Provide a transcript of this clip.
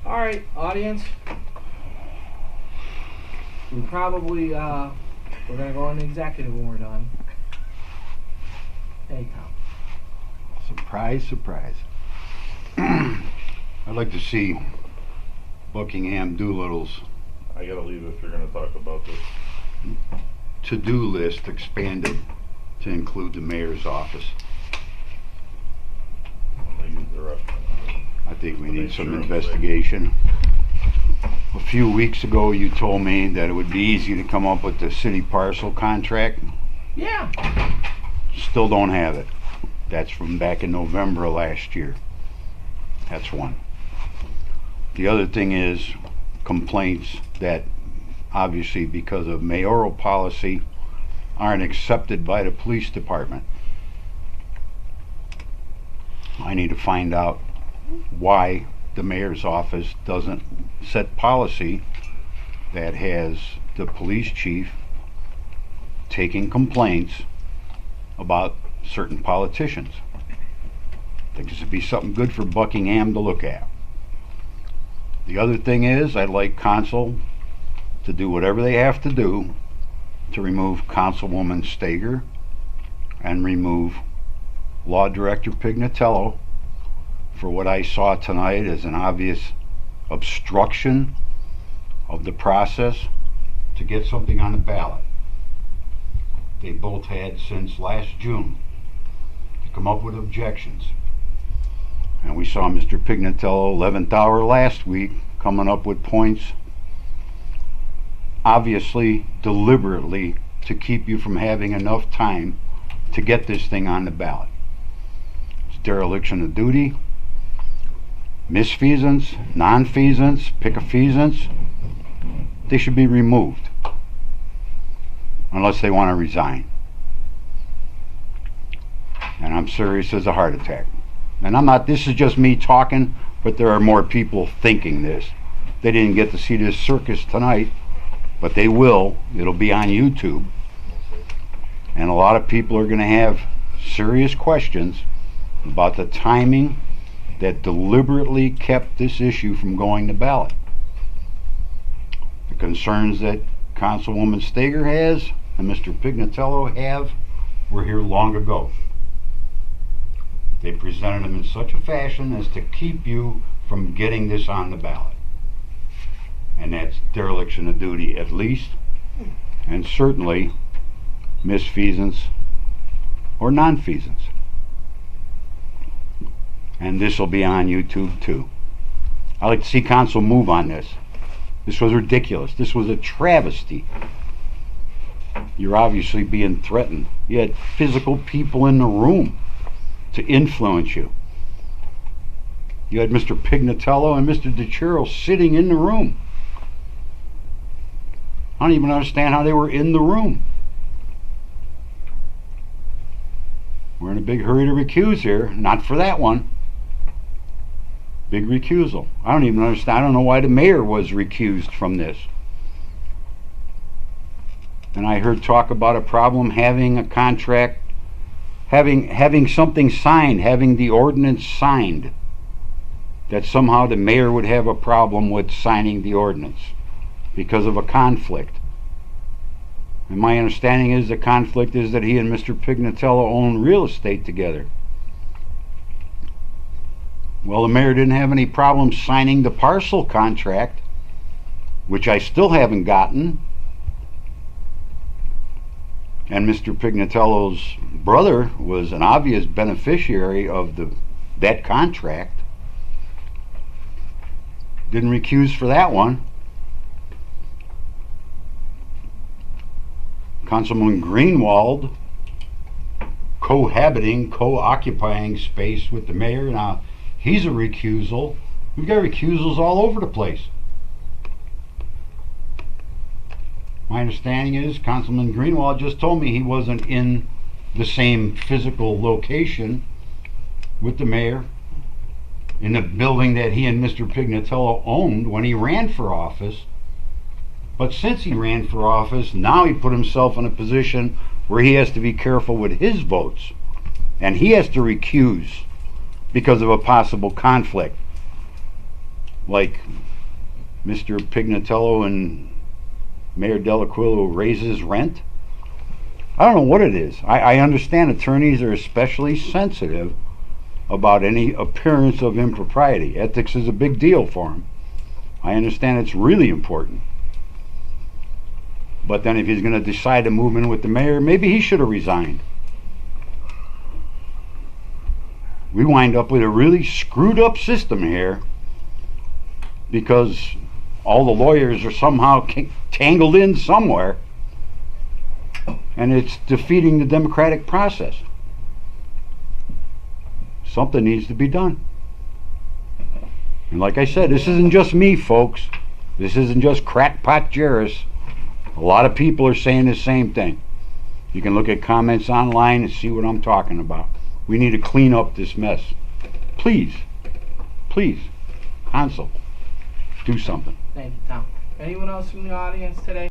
All right, audience. We probably we're gonna go on the executive when we're done. Hey, Tom. Surprise, surprise. I'd like to see Buckingham Doolittle's I gotta leave if you're gonna talk about this. to-do list expanded to include the mayor's office. I'm gonna use the restroom. I think we To need make some sure I'm investigation. A few weeks ago you told me that it would be easy to come up with the city parcel contract. Yeah. Still don't have it. That's from back in November of last year. That's one. The other thing is complaints that obviously because of mayoral policy aren't accepted by the police department. I need to find out why the mayor's office doesn't set policy that has the police chief taking complaints about certain politicians. I think this would be something good for Buckingham to look at. The other thing is, I'd like council to do whatever they have to do to remove Councilwoman Stager and remove Law Director Pignatello for what I saw tonight as an obvious obstruction of the process to get something on the ballot. They both had since last June to come up with objections. And we saw Mr. Pignatello, 11th hour last week, coming up with points, obviously deliberately to keep you from having enough time to get this thing on the ballot. It's dereliction of duty, misfeasance, nonfeasance, pickafeasance. They should be removed unless they want to resign. And I'm serious as a heart attack. And I'm not, this is just me talking, but there are more people thinking this. They didn't get to see this circus tonight, but they will. It'll be on YouTube. And a lot of people are going to have serious questions about the timing that deliberately kept this issue from going to ballot. The concerns that Councilwoman Stager has and Mr. Pignatello have were here long ago. They presented them in such a fashion as to keep you from getting this on the ballot. And that's dereliction of duty at least, and certainly misfeasance or nonfeasance. And this will be on YouTube too. I'd like to see council move on this. This was ridiculous. This was a travesty. You're obviously being threatened. You had physical people in the room to influence you. You had Mr. Pignatello and Mr. Jaros sitting in the room. I don't even understand how they were in the room. We're in a big hurry to recuse here. Not for that one. Big recusal. I don't even understand. I don't know why the mayor was recused from this. And I heard talk about a problem having a contract, having something signed, having the ordinance signed. That somehow the mayor would have a problem with signing the ordinance because of a conflict. And my understanding is the conflict is that he and Mr. Pignatello own real estate together. Well, the mayor didn't have any problem signing the parcel contract, which I still haven't gotten. And Mr. Pignatello's brother was an obvious beneficiary of that contract. Didn't recuse for that one. Councilman Greenwald cohabiting, co-occupying space with the mayor. Now, he's a recusal. We've got recusals all over the place. My understanding is Councilman Greenwald just told me he wasn't in the same physical location with the mayor in the building that he and Mr. Pignatello owned when he ran for office. But since he ran for office, now he put himself in a position where he has to be careful with his votes. And he has to recuse because of a possible conflict. like Mr. Pignatello and Mayor Delaquillo raises rent. I don't know what it is. I understand attorneys are especially sensitive about any appearance of impropriety. Ethics is a big deal for them. I understand it's really important. But then if he's going to decide to move in with the mayor, maybe he should have resigned. We wind up with a really screwed up system here because all the lawyers are somehow tangled in somewhere, and it's defeating the democratic process. Something needs to be done. And like I said, this isn't just me, folks. This isn't just crackpot Jaros. A lot of people are saying the same thing. You can look at comments online and see what I'm talking about. We need to clean up this mess. Please, please, Hansel, do something. Thank you, Tom. Anyone else from the audience today?